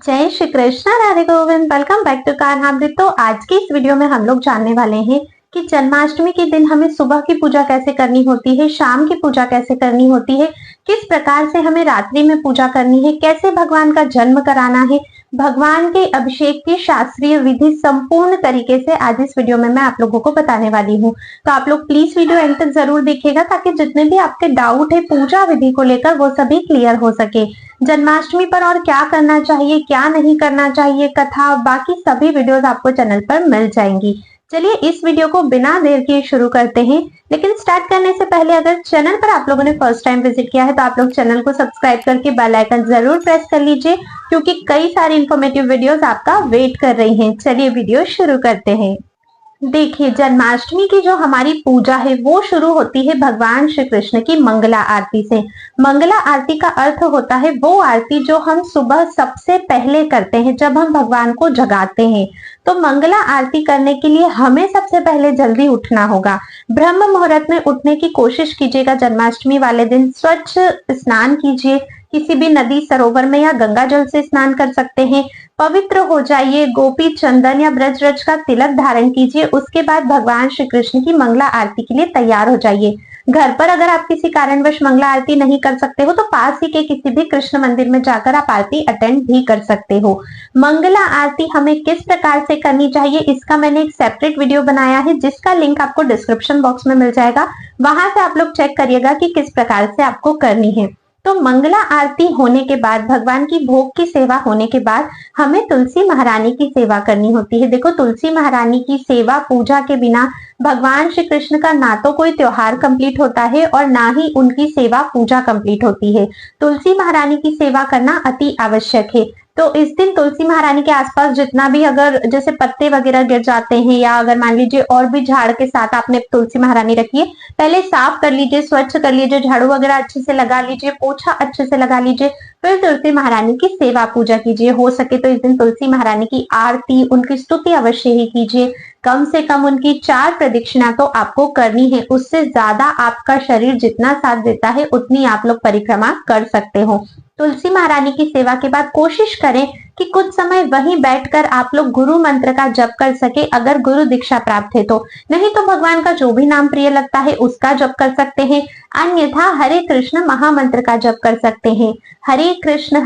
जय Shri Krishna, Radhe Govind. Welcome back to कारहामृत। तो आज की इस वीडियो में हम लोग जानने वाले हैं कि जन्माष्टमी के दिन हमें सुबह की पूजा कैसे करनी होती है, शाम की पूजा कैसे करनी होती है, किस प्रकार से हमें रात्रि में पूजा करनी है, कैसे भगवान का जन्म कराना है, भगवान के अभिषेक की शास्त्रीय विधि संपूर्ण तरीके से आज इस वीडियो में मैं आप लोगों को बताने वाली हूँ। तो आप लोग प्लीज वीडियो एंड तक जरूर देखिएगा ताकि जितने भी आपके डाउट है पूजा विधि को लेकर वो सभी क्लियर हो सके। जन्माष्टमी पर और क्या करना चाहिए, क्या नहीं करना चाहिए, कथा बाकी सभी वीडियोस आपको चैनल पर मिल जाएंगी। चलिए इस वीडियो को बिना देर किए शुरू करते हैं। लेकिन स्टार्ट करने से पहले अगर चैनल पर आप लोगों ने फर्स्ट टाइम विजिट किया है तो आप लोग चैनल को सब्सक्राइब करके बेल आइकन जरूर प्रेस कर लीजिए, क्योंकि कई सारी इंफॉर्मेटिव वीडियोस आपका वेट कर रही हैं। चलिए वीडियो शुरू करते हैं। देखिए, जन्माष्टमी की जो हमारी पूजा है वो शुरू होती है भगवान श्री कृष्ण की मंगला आरती से। मंगला आरती का अर्थ होता है वो आरती जो हम सुबह सबसे पहले करते हैं जब हम भगवान को जगाते हैं। तो मंगला आरती करने के लिए हमें सबसे पहले जल्दी उठना होगा। ब्रह्म मुहूर्त में उठने की कोशिश कीजिएगा। जन्माष्टमी वाले दिन स्वच्छ स्नान कीजिए, किसी भी नदी सरोवर में या गंगा जल से स्नान कर सकते हैं। पवित्र हो जाइए, गोपी चंदन या ब्रजरज का तिलक धारण कीजिए। उसके बाद भगवान श्री कृष्ण की मंगला आरती के लिए तैयार हो जाइए। घर पर अगर आप किसी कारणवश मंगला आरती नहीं कर सकते हो तो पास ही के किसी भी कृष्ण मंदिर में जाकर आप आरती अटेंड भी कर सकते हो। मंगला आरती हमें किस प्रकार से करनी चाहिए इसका मैंने एक सेपरेट वीडियो बनाया है, जिसका लिंक आपको डिस्क्रिप्शन बॉक्स में मिल जाएगा। वहां से आप लोग चेक करिएगा कि किस प्रकार से आपको करनी है। तो मंगला आरती होने के बाद, भगवान की भोग की सेवा होने के बाद हमें तुलसी महारानी की सेवा करनी होती है। देखो, तुलसी महारानी की सेवा पूजा के बिना भगवान श्री कृष्ण का ना तो कोई त्योहार कंप्लीट होता है और ना ही उनकी सेवा पूजा कंप्लीट होती है। तुलसी महारानी की सेवा करना अति आवश्यक है। तो इस दिन तुलसी महारानी के आसपास जितना भी अगर जैसे पत्ते वगैरह गिर जाते हैं या अगर मान लीजिए और भी झाड़ के साथ आपने तुलसी महारानी रखी है, पहले साफ कर लीजिए, स्वच्छ कर लीजिए, झाड़ू वगैरह अच्छे से लगा लीजिए, पोछा अच्छे से लगा लीजिए, फिर तुलसी महारानी की सेवा पूजा कीजिए। हो सके तो इस दिन तुलसी महारानी की आरती, उनकी स्तुति अवश्य ही कीजिए। कम से कम उनकी 4 प्रदक्षिणा तो आपको करनी है। उससे ज्यादा आपका शरीर जितना साथ देता है उतनी आप लोग परिक्रमा कर सकते हो। तुलसी महारानी की सेवा के बाद कोशिश करें कि कुछ समय वहीं बैठकर आप लोग गुरु मंत्र का जप कर सके, अगर गुरु दीक्षा प्राप्त है तो। नहीं तो भगवान का जो भी नाम प्रिय लगता है उसका जप कर सकते हैं, अन्यथा हरे कृष्ण महामंत्र का जप कर सकते हैं। हरे कृष्ण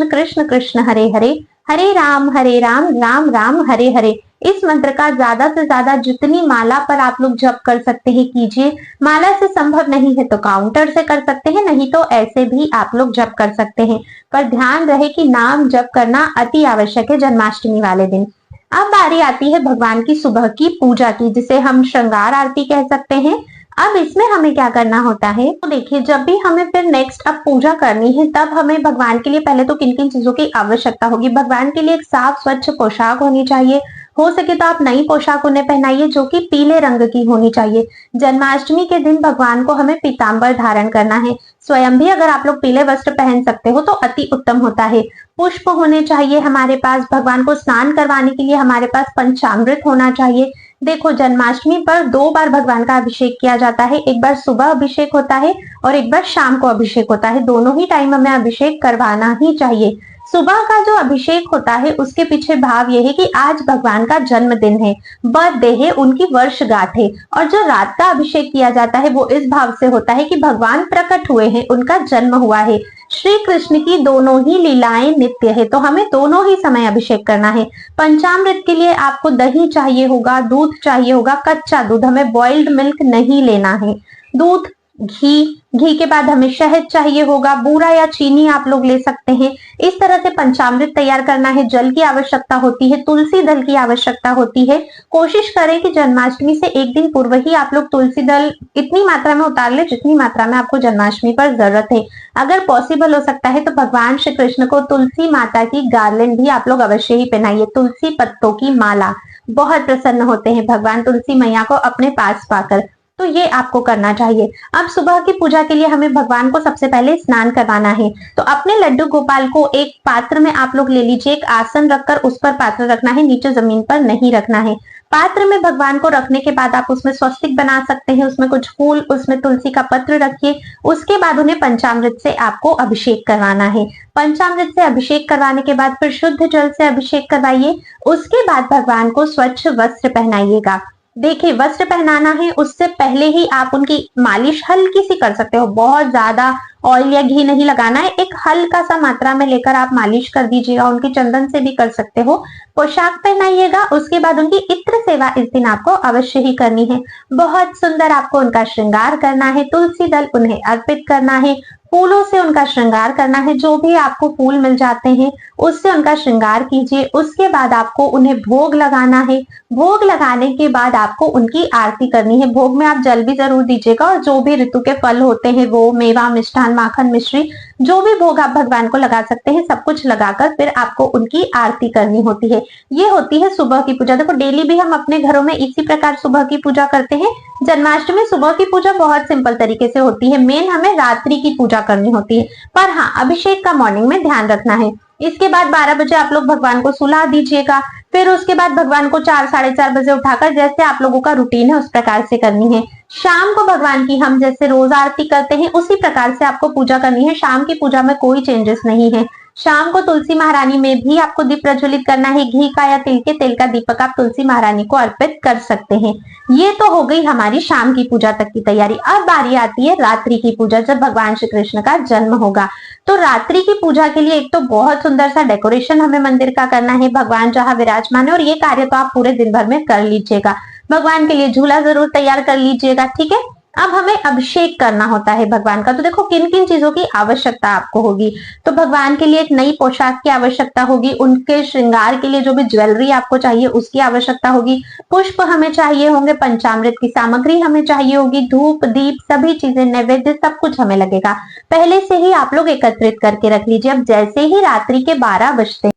कृष्ण कृष्ण हरे हरे, हरे राम राम राम हरे हरे। इस मंत्र का ज्यादा से ज्यादा जितनी माला पर आप लोग जप कर सकते हैं कीजिए। माला से संभव नहीं है तो काउंटर से कर सकते हैं, नहीं तो ऐसे भी आप लोग जप कर सकते हैं। पर ध्यान रहे कि नाम जप करना अति आवश्यक है जन्माष्टमी वाले दिन। अब बारी आती है भगवान की सुबह की पूजा की, जिसे हम श्रृंगार आरती कह सकते हैं। अब इसमें हमें क्या करना होता है, तो देखिए, जब भी हमें फिर नेक्स्ट अब पूजा करनी है तब हमें भगवान के लिए पहले तो किन किन चीजों की आवश्यकता होगी। भगवान के लिए एक साफ स्वच्छ पोशाक होनी चाहिए। हो सके तो आप नई पोशाक उन्हें पहनाइए जो कि पीले रंग की होनी चाहिए। जन्माष्टमी के दिन भगवान को हमें पीतांबर धारण करना है। स्वयं भी अगर आप लोग पीले वस्त्र पहन सकते हो तो अति उत्तम होता है। पुष्प होने चाहिए हमारे पास। भगवान को स्नान करवाने के लिए हमारे पास पंचामृत होना चाहिए। देखो, जन्माष्टमी पर 2 बार भगवान का अभिषेक किया जाता है। एक बार सुबह अभिषेक होता है और एक बार शाम को अभिषेक होता है। दोनों ही टाइम हमें अभिषेक करवाना ही चाहिए। सुबह का जो अभिषेक होता है उसके पीछे भाव यह है कि आज भगवान का जन्मदिन है, बर्थडे है, उनकी वर्षगांठ है। और जो रात का अभिषेक किया जाता है वो इस भाव से होता है कि भगवान प्रकट हुए हैं, उनका जन्म हुआ है। श्री कृष्ण की दोनों ही लीलाएं नित्य है, तो हमें दोनों ही समय अभिषेक करना है। पंचामृत के लिए आपको दही चाहिए होगा, दूध चाहिए होगा, कच्चा दूध, हमें बॉइल्ड मिल्क नहीं लेना है। दूध, घी के बाद हमें शहद चाहिए होगा, बूरा या चीनी आप लोग ले सकते हैं। इस तरह से पंचामृत तैयार करना है। जल की आवश्यकता होती है, तुलसी दल की आवश्यकता होती है। कोशिश करें कि जन्माष्टमी से एक दिन पूर्व ही आप लोग तुलसी दल इतनी मात्रा में उतार ले जितनी मात्रा में आपको जन्माष्टमी पर जरूरत है। अगर पॉसिबल हो सकता है तो भगवान श्री कृष्ण को तुलसी माता की गार्लैंड भी आप लोग अवश्य ही पहनाइए, तुलसी पत्तों की माला। बहुत प्रसन्न होते हैं भगवान तुलसी मैया को अपने पास पाकर। तो ये आपको करना चाहिए। अब सुबह की पूजा के लिए हमें भगवान को सबसे पहले स्नान करवाना है। तो अपने लड्डू गोपाल को एक पात्र में आप लोग ले लीजिए, एक आसन रखकर उस पर पात्र रखना है, नीचे जमीन पर नहीं रखना है। पात्र में भगवान को रखने के बाद आप उसमें स्वस्तिक बना सकते हैं, उसमें कुछ फूल, उसमें तुलसी का पत्र रखिए। उसके बाद उन्हें पंचामृत से आपको अभिषेक करवाना है। पंचामृत से अभिषेक करवाने के बाद फिर शुद्ध जल से अभिषेक करवाइए। उसके बाद भगवान को स्वच्छ वस्त्र पहनाइएगा। देखिए, वस्त्र पहनाना है उससे पहले ही आप उनकी मालिश हल्की सी कर सकते हो, बहुत ज्यादा ऑयल या घी नहीं लगाना है, एक हल्का सा मात्रा में लेकर आप मालिश कर दीजिएगा। उनकी चंदन से भी कर सकते हो। पोशाक पहनाइएगा। उसके बाद उनकी इत्र सेवा इस दिन आपको अवश्य ही करनी है। बहुत सुंदर आपको उनका श्रृंगार करना है, तुलसी दल उन्हें अर्पित करना है, फूलों से उनका श्रृंगार करना है। जो भी आपको फूल मिल जाते हैं उससे उनका श्रृंगार कीजिए। उसके बाद आपको उन्हें भोग लगाना है। भोग लगाने के बाद आपको उनकी आरती करनी है। भोग में आप जल भी जरूर दीजिएगा और जो भी ऋतु के फल होते हैं वो, मेवा, मिष्ठान, माखन, मिश्री, जो भी भोग आप भगवान को लगा सकते हैं, सब कुछ लगाकर फिर आपको उनकी आरती करनी होती है। ये होती है सुबह की पूजा। देखो, डेली भी हम अपने घरों में इसी प्रकार सुबह की पूजा करते हैं। जन्माष्टमी सुबह की पूजा बहुत सिंपल तरीके से होती है। मेन हमें रात्रि की पूजा करनी होती है, पर हाँ, अभिषेक का मॉर्निंग में ध्यान रखना है। इसके बाद 12 बजे आप लोग भगवान को सुला दीजिएगा। फिर उसके बाद भगवान को 4, 4:30 बजे उठाकर, जैसे आप लोगों का रूटीन है उस प्रकार से करनी है। शाम को भगवान की हम जैसे रोज आरती करते हैं उसी प्रकार से आपको पूजा करनी है। शाम की पूजा में कोई चेंजेस नहीं है। शाम को तुलसी महारानी में भी आपको दीप प्रज्वलित करना है। घी का या तिल के तेल का दीपक आप तुलसी महारानी को अर्पित कर सकते हैं। ये तो हो गई हमारी शाम की पूजा तक की तैयारी। अब बारी आती है रात्रि की पूजा, जब भगवान श्री कृष्ण का जन्म होगा। तो रात्रि की पूजा के लिए एक तो बहुत सुंदर सा डेकोरेशन हमें मंदिर का करना है, भगवान जहाँ विराजमान है, और ये कार्य तो आप पूरे दिन भर में कर लीजिएगा। भगवान के लिए झूला जरूर तैयार कर लीजिएगा, ठीक है। अब हमें अभिषेक करना होता है भगवान का। तो देखो, किन किन चीजों की आवश्यकता आपको होगी। तो भगवान के लिए एक नई पोशाक की आवश्यकता होगी। उनके श्रृंगार के लिए जो भी ज्वेलरी आपको चाहिए उसकी आवश्यकता होगी। पुष्प हमें चाहिए होंगे, पंचामृत की सामग्री हमें चाहिए होगी, धूप, दीप, सभी चीजें, नैवेद्य, सब कुछ हमें लगेगा। पहले से ही आप लोग एकत्रित करके रख लीजिए। अब जैसे ही रात्रि के 12 बजते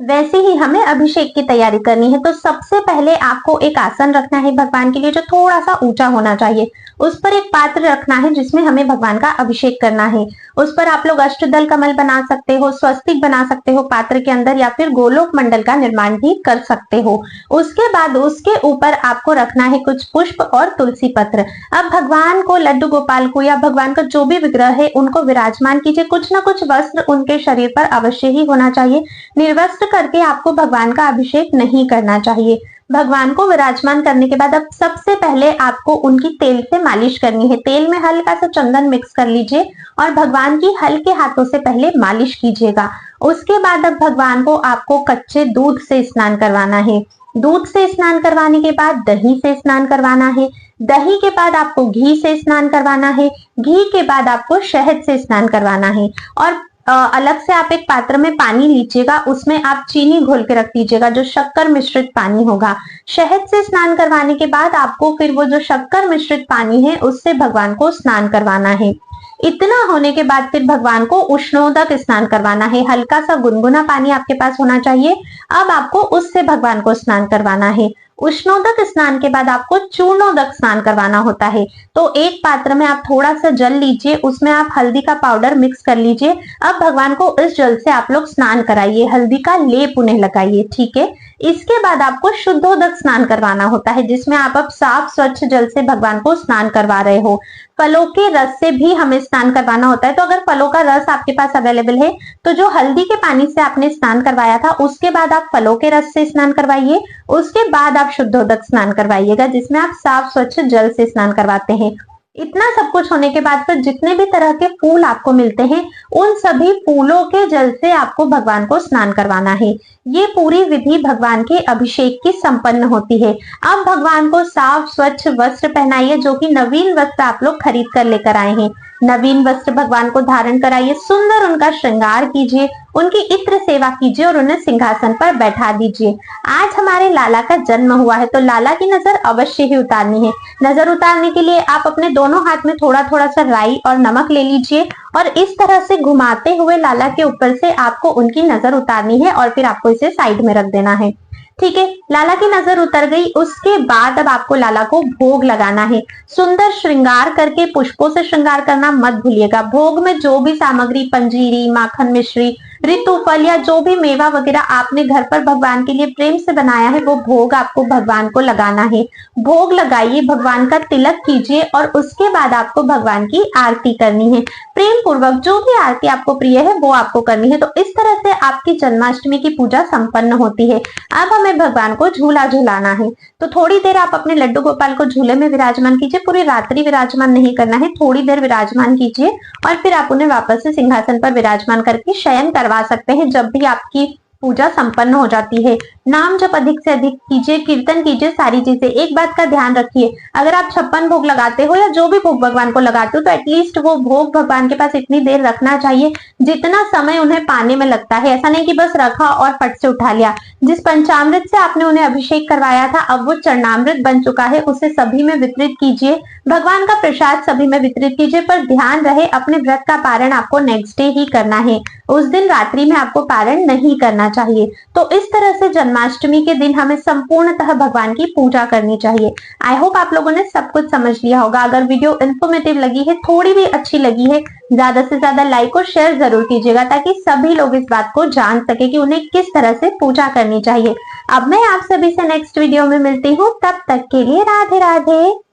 वैसे ही हमें अभिषेक की तैयारी करनी है। तो सबसे पहले आपको एक आसन रखना है भगवान के लिए, जो थोड़ा सा ऊंचा होना चाहिए। उस पर एक पात्र रखना है जिसमें हमें भगवान का अभिषेक करना है। उस पर आप लोग अष्टदल कमल बना सकते हो, स्वस्तिक बना सकते हो पात्र के अंदर, या फिर गोलोक मंडल का निर्माण भी कर सकते हो। उसके बाद उसके ऊपर आपको रखना है कुछ पुष्प और तुलसी पत्र। अब भगवान को, लड्डू गोपाल को, या भगवान का जो भी विग्रह है उनको विराजमान कीजिए। कुछ ना कुछ वस्त्र उनके शरीर पर अवश्य ही होना चाहिए। निर्वस्त्र करके आपको भगवान का अभिषेक नहीं करना चाहिए। भगवान को विराजमान करने के बाद अब सबसे पहले आपको उनकी तेल से मालिश करनी है। तेल में हल्का सा चंदन मिक्स कर लीजिए और भगवान की हल्के हाथों से पहले मालिश कीजिएगा। उसके बाद अब भगवान को आपको कच्चे दूध से स्नान करवाना है। दूध से स्नान करवाने के बाद दही से स्नान करवाना है। दही के बाद आपको घी से स्नान करवाना है। घी के बाद आपको शहद से स्नान करवाना है। और अलग से आप एक पात्र में पानी लीजिएगा, उसमें आप चीनी घोल के रख दीजिएगा, जो शक्कर मिश्रित पानी होगा। शहद से स्नान करवाने के बाद आपको फिर वो जो शक्कर मिश्रित पानी है उससे भगवान को स्नान करवाना है। इतना होने के बाद फिर भगवान को उष्णोदक स्नान करवाना है। हल्का सा गुनगुना पानी आपके पास होना चाहिए। अब आपको उससे भगवान को स्नान करवाना है। उष्णोदक स्नान के बाद आपको चूर्णोदक स्नान करवाना होता है। तो एक पात्र में आप थोड़ा सा जल लीजिए, उसमें आप हल्दी का पाउडर मिक्स कर लीजिए। अब भगवान को इस जल से आप लोग स्नान कराइए, हल्दी का लेप उन्हें लगाइए, ठीक है। इसके बाद आपको शुद्धोदक स्नान करवाना होता है, जिसमें आप अब साफ स्वच्छ जल से भगवान को स्नान करवा रहे हो। फलों के रस से भी हमें स्नान करवाना होता है। तो अगर फलों का रस आपके पास अवेलेबल है तो जो हल्दी के पानी से आपने स्नान करवाया था उसके बाद आप फलों के रस से स्नान करवाइए। उसके बाद आप शुद्धोदक स्नान करवाइएगा, जिसमें आप साफ स्वच्छ जल से स्नान करवाते हैं। इतना सब कुछ होने के बाद फिर जितने भी तरह के फूल आपको मिलते हैं उन सभी फूलों के जल से आपको भगवान को स्नान करवाना है। ये पूरी विधि भगवान के अभिषेक की संपन्न होती है। अब भगवान को साफ स्वच्छ वस्त्र पहनाइए, जो कि नवीन वस्त्र आप लोग खरीद कर लेकर आए हैं। नवीन वस्त्र भगवान को धारण कराइए, सुंदर उनका श्रृंगार कीजिए, उनकी इत्र सेवा कीजिए और उन्हें सिंहासन पर बैठा दीजिए। आज हमारे लाला का जन्म हुआ है तो लाला की नजर अवश्य ही उतारनी है। नजर उतारने के लिए आप अपने दोनों हाथ में थोड़ा थोड़ा सा राई और नमक ले लीजिए और इस तरह से घुमाते हुए लाला के ऊपर से आपको उनकी नजर उतारनी है और फिर आपको इसे साइड में रख देना है, ठीक है। लाला की नजर उतर गई। उसके बाद अब आपको लाला को भोग लगाना है। सुंदर श्रृंगार करके पुष्पों से श्रृंगार करना मत भूलिएगा। भोग में जो भी सामग्री, पंजीरी, माखन, मिश्री, ऋतु फल या जो भी मेवा वगैरह आपने घर पर भगवान के लिए प्रेम से बनाया है वो भोग आपको भगवान को लगाना है। भोग लगाइए, भगवान का तिलक कीजिए और उसके बाद आपको भगवान की आरती करनी है। प्रेम पूर्वक जो भी आरती आपको प्रिय है वो आपको करनी है। तो इस तरह से आपकी जन्माष्टमी की पूजा संपन्न होती है। अब हमें भगवान को झूला झूलाना है, तो थोड़ी देर आप अपने लड्डू गोपाल को झूले में विराजमान कीजिए। पूरी रात्रि विराजमान नहीं करना है, थोड़ी देर विराजमान कीजिए और फिर आप उन्हें वापस से सिंहासन पर विराजमान करके शयन करवा सकते हैं जब भी आपकी पूजा संपन्न हो जाती है। नाम जप अधिक से अधिक कीजिए, कीर्तन कीजिए, सारी चीजें। एक बात का ध्यान रखिए, अगर आप 56 भोग लगाते हो या जो भी भोग भगवान को लगाते हो तो एटलीस्ट वो भोग भगवान के पास इतनी देर रखना चाहिए जितना समय उन्हें पाने में लगता है। ऐसा नहीं कि बस रखा और फट से उठा लिया। जिस पंचामृत से आपने उन्हें अभिषेक करवाया था अब वो चरणामृत बन चुका है, उसे सभी में वितरित कीजिए। भगवान का प्रसाद सभी में वितरित कीजिए, पर ध्यान रहे अपने व्रत का पारण आपको नेक्स्ट डे ही करना है, उस दिन रात्रि में आपको पारण नहीं करना चाहिए। तो इस तरह से जन्माष्टमी के दिन हमें संपूर्णतः भगवान की पूजा करनी चाहिए। आई होप आप लोगों ने सब कुछ समझ लिया होगा। अगर वीडियो इंफॉर्मेटिव लगी है, थोड़ी भी अच्छी लगी है, ज्यादा से ज्यादा लाइक और शेयर जरूर कीजिएगा ताकि सभी लोग इस बात को जान सके कि उन्हें किस तरह से पूजा करनी चाहिए। अब मैं आप सभी से नेक्स्ट वीडियो में मिलती हूँ, तब तक के लिए राधे राधे।